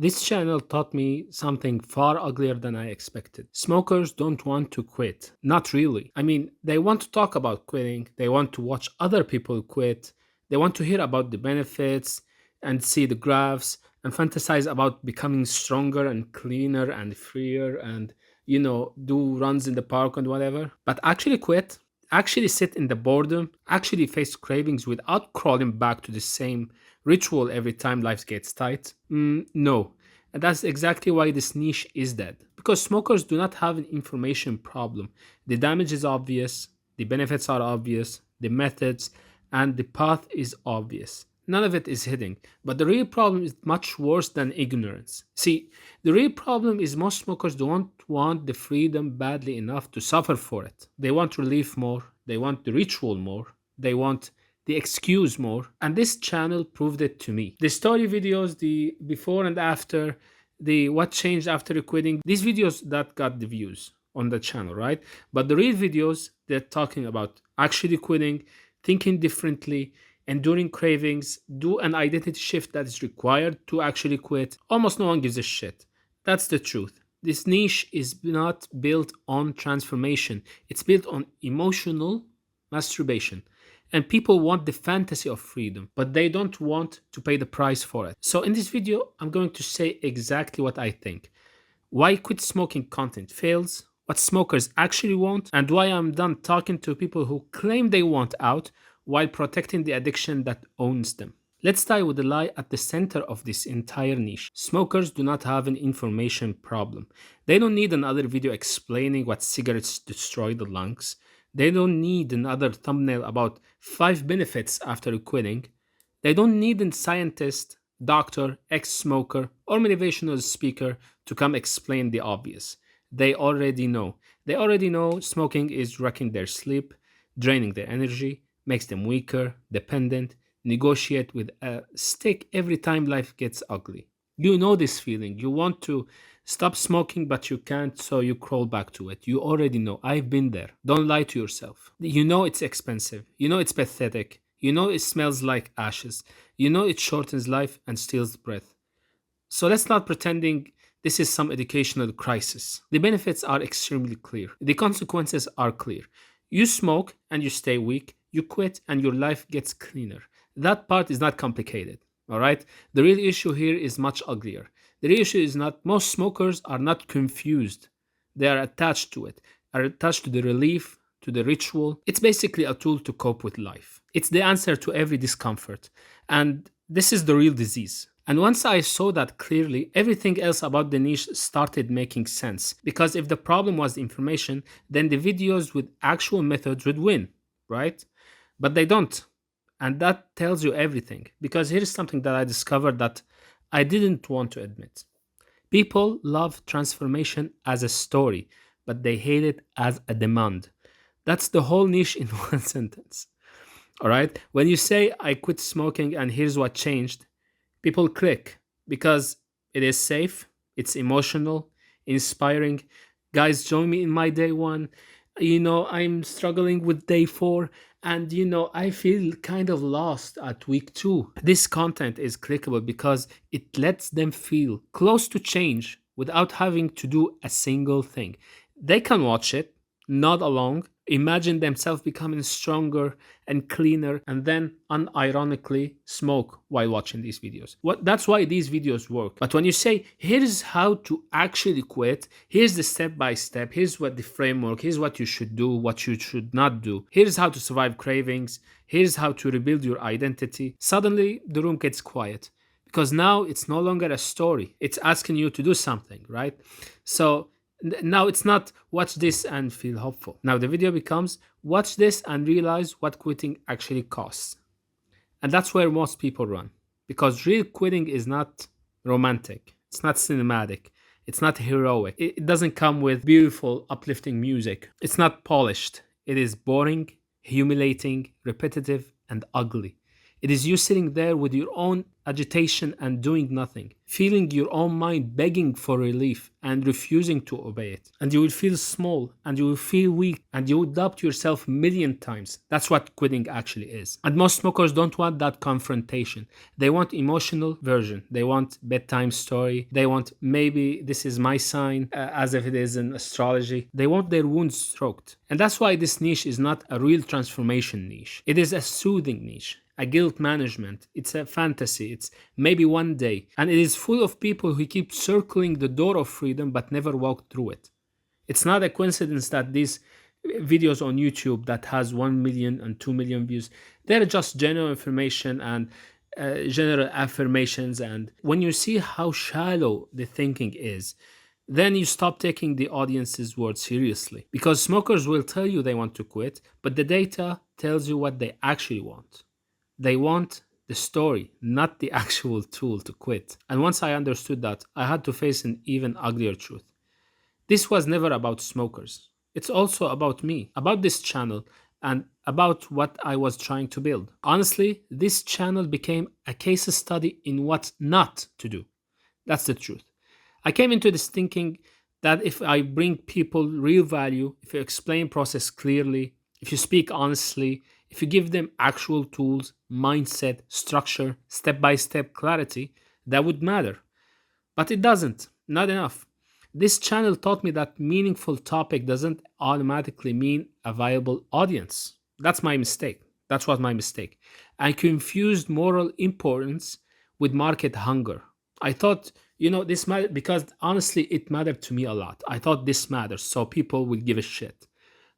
This channel taught me something far uglier than I expected. Smokers don't want to quit. Not really. I mean, they want to talk about quitting, they want to watch other people quit, they want to hear about the benefits and see the graphs and fantasize about becoming stronger and cleaner and freer and, do runs in the park and whatever. But actually quit, actually sit in the boredom, actually face cravings without crawling back to the same ritual every time life gets tight? No. And that's exactly why this niche is dead. Because smokers do not have an information problem. The damage is obvious, the benefits are obvious, the methods and the path is obvious. None of it is hidden. But the real problem is much worse than ignorance. See, the real problem is most smokers don't want the freedom badly enough to suffer for it. They want relief more, they want the ritual more, they want the excuse more, and this channel proved it to me. The story videos, the before and after, the what changed after quitting, these videos that got the views on the channel, right? But the real videos, they're talking about actually quitting, thinking differently, enduring cravings, do an identity shift that is required to actually quit. Almost no one gives a shit. That's the truth. This niche is not built on transformation, it's built on emotional masturbation. And people want the fantasy of freedom, but they don't want to pay the price for it. So, in this video, I'm going to say exactly what I think: why quit smoking content fails, what smokers actually want, and why I'm done talking to people who claim they want out while protecting the addiction that owns them. Let's start with the lie at the center of this entire niche. Smokers do not have an information problem. They don't need another video explaining what cigarettes destroy the lungs. They don't need another thumbnail about 5 benefits after quitting. They don't need a scientist, doctor, ex smoker, or motivational speaker to come explain the obvious. They already know. They already know smoking is wrecking their sleep, draining their energy, makes them weaker, dependent, negotiate with a stick every time life gets ugly. You know this feeling. You want to stop smoking, but you can't, so you crawl back to it. You already know. I've been there. Don't lie to yourself. You know it's expensive. You know it's pathetic. You know it smells like ashes. You know it shortens life and steals breath. So let's not pretending this is some educational crisis. The benefits are extremely clear. The consequences are clear. You smoke and you stay weak. You quit and your life gets cleaner. That part is not complicated. All right? The real issue here is much uglier. The real issue is not most smokers are not confused. They are attached to it, are attached to the relief, to the ritual. It's basically a tool to cope with life. It's the answer to every discomfort. And this is the real disease. And once I saw that clearly, everything else about the niche started making sense. Because if the problem was information, then the videos with actual methods would win, right? But they don't. And that tells you everything. Because here's something that I discovered that I didn't want to admit. People love transformation as a story, but they hate it as a demand. That's the whole niche in one sentence. All right? When you say, I quit smoking and here's what changed, people click because it is safe, it's emotional, inspiring. Guys, join me in my day one. I'm struggling with day four, and I feel kind of lost at week two. This content is clickable because it lets them feel close to change without having to do a single thing. They can watch it, nod along, imagine themselves becoming stronger and cleaner, and then unironically smoke while watching these videos. That's why these videos work. But when you say, here's how to actually quit, here's the step by step, here's what the framework, here's what you should do, what you should not do, here's how to survive cravings, here's how to rebuild your identity, suddenly the room gets quiet. Because now it's no longer a story, it's asking you to do something, right? So now it's not watch this and feel hopeful. Now the video becomes watch this and realize what quitting actually costs. And that's where most people run. Because real quitting is not romantic, it's not cinematic, it's not heroic. It doesn't come with beautiful, uplifting music. It's not polished. It is boring, humiliating, repetitive, and ugly. It is you sitting there with your own agitation and doing nothing, feeling your own mind begging for relief and refusing to obey it. And you will feel small and you will feel weak and you will doubt yourself a million times. That's what quitting actually is. And most smokers don't want that confrontation. They want emotional version. They want bedtime story. They want maybe this is my sign, as if it is in astrology. They want their wounds stroked. And that's why this niche is not a real transformation niche. It is a soothing niche, a guilt management. It's a fantasy. It's maybe one day. And it is full of people who keep circling the door of freedom but never walk through it. It's not a coincidence that these videos on YouTube that has 1 million and 2 million views, they're just general information and general affirmations. And when you see how shallow the thinking is, then you stop taking the audience's word seriously. Because smokers will tell you they want to quit, but the data tells you what they actually want. They want the story, not the actual tool to quit. And once I understood that, I had to face an even uglier truth. This was never about smokers. It's also about me, about this channel, and about what I was trying to build. Honestly, this channel became a case study in what not to do. That's the truth. I came into this thinking that if I bring people real value, if you explain process clearly, if you speak honestly, if you give them actual tools, mindset, structure, step by step clarity, that would matter. But it doesn't, not enough. This channel taught me that meaningful topic doesn't automatically mean a viable audience. That's my mistake. That's what my mistake. I confused moral importance with market hunger. I thought, this matter because honestly, it mattered to me a lot. I thought this matters, so people will give a shit.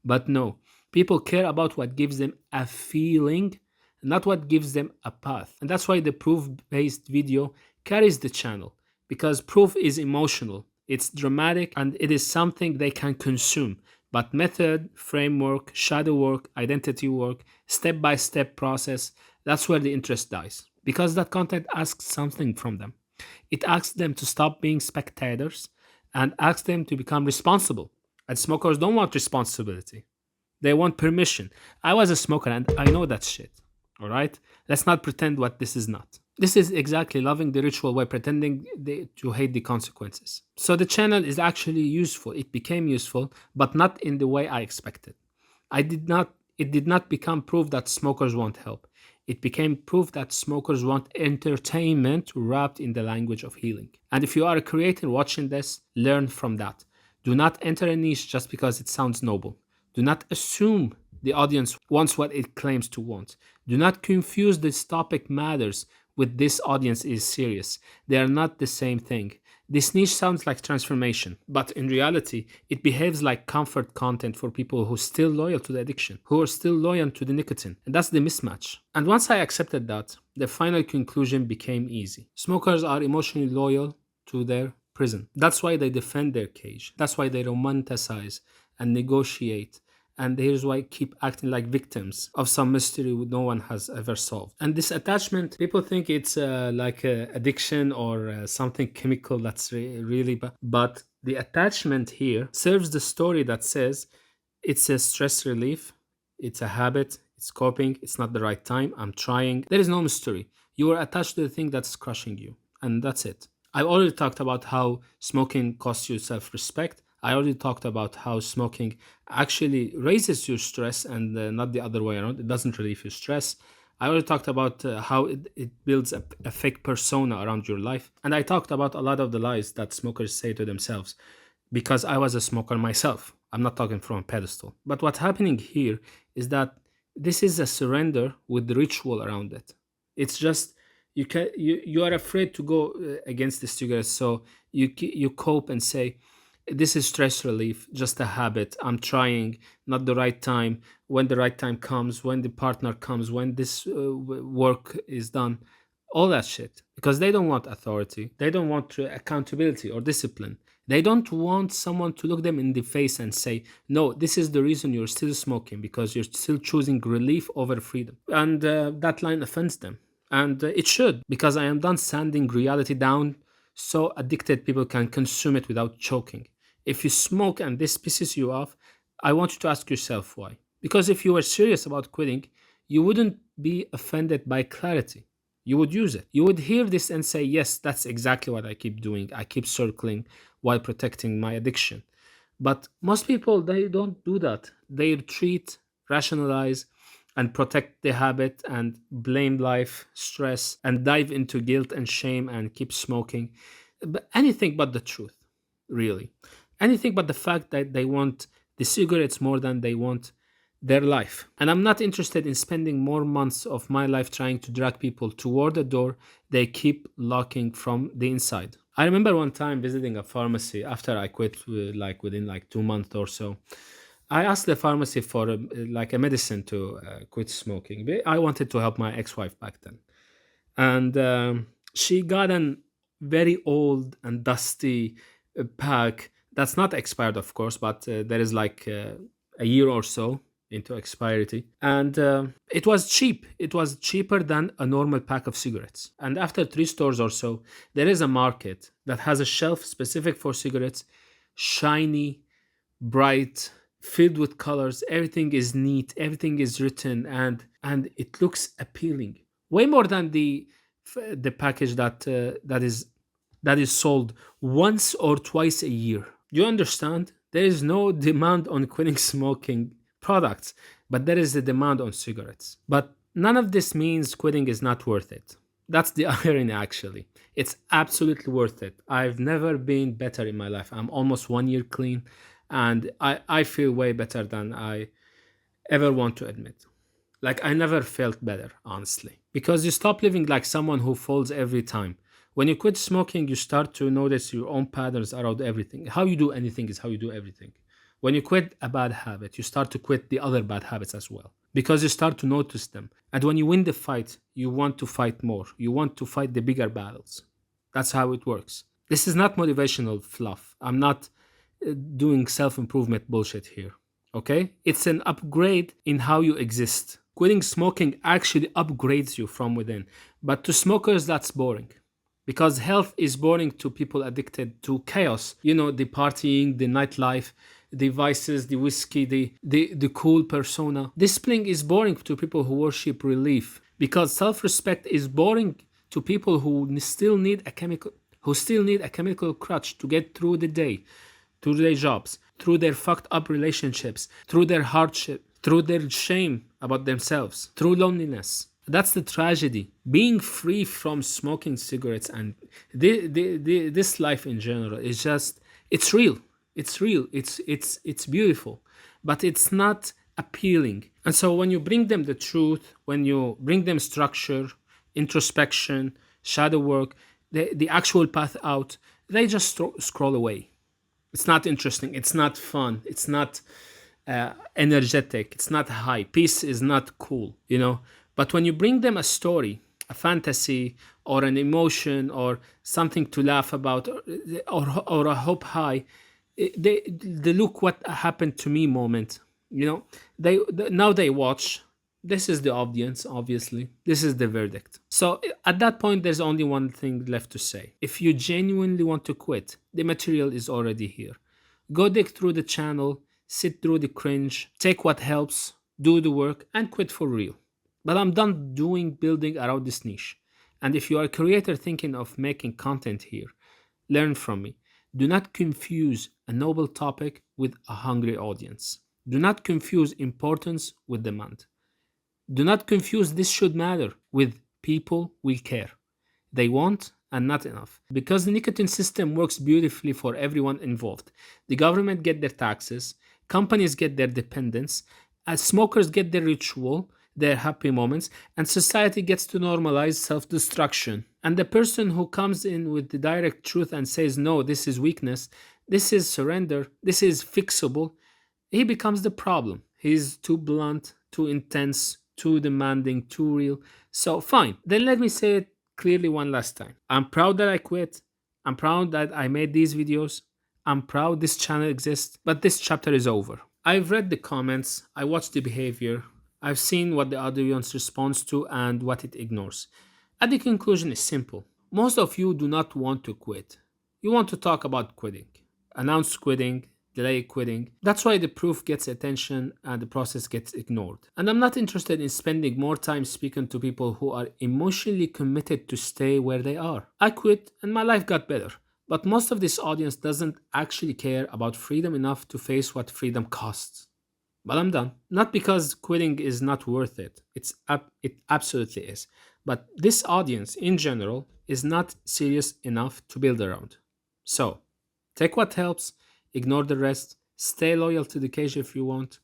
But no, people care about what gives them a feeling, not what gives them a path. And that's why the proof based video carries the channel, because proof is emotional, it's dramatic, and it is something they can consume. But method, framework, shadow work, identity work, step by step process, that's where the interest dies. Because that content asks something from them. It asks them to stop being spectators and asks them to become responsible. And smokers don't want responsibility. They want permission. I was a smoker and I know that shit. All right? Let's not pretend what this is not. This is exactly loving the ritual while pretending to hate the consequences. So the channel is actually useful. It became useful, but not in the way I expected. It did not become proof that smokers want help. It became proof that smokers want entertainment wrapped in the language of healing. And if you are a creator watching this, learn from that. Do not enter a niche just because it sounds noble. Do not assume the audience wants what it claims to want. Do not confuse this topic matters with this audience is serious. They are not the same thing. This niche sounds like transformation, but in reality, it behaves like comfort content for people who are still loyal to the addiction, who are still loyal to the nicotine. And that's the mismatch. And once I accepted that, the final conclusion became easy. Smokers are emotionally loyal to their prison. That's why they defend their cage. That's why they romanticize and negotiate. And here's why keep acting like victims of some mystery no one has ever solved. And this attachment, people think it's like addiction or something chemical that's really bad. But the attachment here serves the story that says it's a stress relief, it's a habit, it's coping, it's not the right time, I'm trying. There is no mystery. You are attached to the thing that's crushing you. And that's it. I've already talked about how smoking costs you self-respect. I already talked about how smoking actually raises your stress and not the other way around. It doesn't relieve your stress. I already talked about how it builds a fake persona around your life. And I talked about a lot of the lies that smokers say to themselves because I was a smoker myself. I'm not talking from a pedestal. But what's happening here is that this is a surrender with the ritual around it. It's just you are afraid to go against the cigarettes, so you cope and say, this is stress relief, just a habit. I'm trying, not the right time. When the right time comes, when the partner comes, when this work is done, all that shit. Because they don't want authority. They don't want accountability or discipline. They don't want someone to look them in the face and say, no, this is the reason you're still smoking, because you're still choosing relief over freedom. And that line offends them. And it should, because I am done sanding reality down so addicted people can consume it without choking. If you smoke and this pisses you off, I want you to ask yourself why. Because if you were serious about quitting, you wouldn't be offended by clarity. You would use it. You would hear this and say, yes, that's exactly what I keep doing. I keep circling while protecting my addiction. But most people, they don't do that. They retreat, rationalize, and protect the habit and blame life, stress, and dive into guilt and shame and keep smoking. But anything but the truth, really. Anything but the fact that they want the cigarettes more than they want their life. And I'm not interested in spending more months of my life trying to drag people toward a door they keep locking from the inside. I remember one time visiting a pharmacy after I quit, like within like 2 months or so. I asked the pharmacy for like a medicine to quit smoking. I wanted to help my ex-wife back then, and she got an very old and dusty pack that's not expired, of course, but there is like a year or so into expiry, and it was cheap. It was cheaper than a normal pack of cigarettes. And after 3 stores or so, there is a market that has a shelf specific for cigarettes, shiny, bright, filled with colors. Everything is neat, everything is written, and it looks appealing, way more than the package that is sold once or twice a year. You understand? There is no demand on quitting smoking products, but there is a demand on cigarettes. But none of this means quitting is not worth it. That's the irony, actually. It's absolutely worth it. I've never been better in my life. I'm almost 1 year clean, and I feel way better than I ever want to admit. Like, I never felt better, honestly. Because you stop living like someone who falls every time. When you quit smoking, you start to notice your own patterns around everything. How you do anything is how you do everything. When you quit a bad habit, you start to quit the other bad habits as well. Because you start to notice them. And when you win the fight, you want to fight more. You want to fight the bigger battles. That's how it works. This is not motivational fluff. I'm not doing self improvement bullshit here. Okay? It's an upgrade in how you exist. Quitting smoking actually upgrades you from within. But to smokers, that's boring. Because health is boring to people addicted to chaos. You know, the partying, the nightlife, the vices, the whiskey, the cool persona. Discipline is boring to people who worship relief. Because self-respect is boring to people who still need a chemical crutch to get through the day, through their jobs, through their fucked up relationships, through their hardship, through their shame about themselves, through loneliness. That's the tragedy. Being free from smoking cigarettes and this life in general is just, it's real. It's real. It's beautiful, but it's not appealing. And so when you bring them the truth, when you bring them structure, introspection, shadow work, the actual path out, they just scroll away. It's not interesting. It's not fun. It's not energetic. It's not high. Peace is not cool, you know. But when you bring them a story, a fantasy, or an emotion, or something to laugh about, or a hope high, they look what happened to me moment. You know, now they watch. This is the audience, obviously. This is the verdict. So at that point, there's only one thing left to say. If you genuinely want to quit, the material is already here. Go dig through the channel, sit through the cringe, take what helps, do the work, and quit for real. But I'm done building around this niche. And if you are a creator thinking of making content here, learn from me. Do not confuse a noble topic with a hungry audience. Do not confuse importance with demand. Do not confuse this should matter with people will care. They want and not enough. Because the nicotine system works beautifully for everyone involved. The government get their taxes, companies get their dependents, as smokers get their ritual, their happy moments, and society gets to normalize self-destruction. And the person who comes in with the direct truth and says, no, this is weakness, this is surrender, this is fixable, he becomes the problem. He's too blunt, too intense, too demanding, too real. So fine, then let me say it clearly one last time. I'm proud that I quit. I'm proud that I made these videos. I'm proud this channel exists, but this chapter is over. I've read the comments, I watched the behavior, I've seen what the audience responds to and what it ignores. And the conclusion is simple. Most of you do not want to quit. You want to talk about quitting, announce quitting, delay quitting. That's why the proof gets attention and the process gets ignored. And I'm not interested in spending more time speaking to people who are emotionally committed to stay where they are. I quit and my life got better. But most of this audience doesn't actually care about freedom enough to face what freedom costs. But I'm done. Not because quitting is not worth it. It absolutely is. But this audience in general is not serious enough to build around. So, take what helps, ignore the rest, stay loyal to the cage if you want.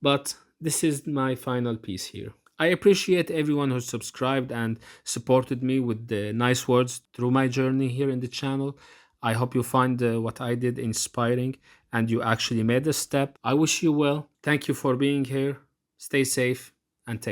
But this is my final piece here. I appreciate everyone who subscribed and supported me with the nice words through my journey here in the channel. I hope you find what I did inspiring and you actually made a step. I wish you well. Thank you for being here. Stay safe.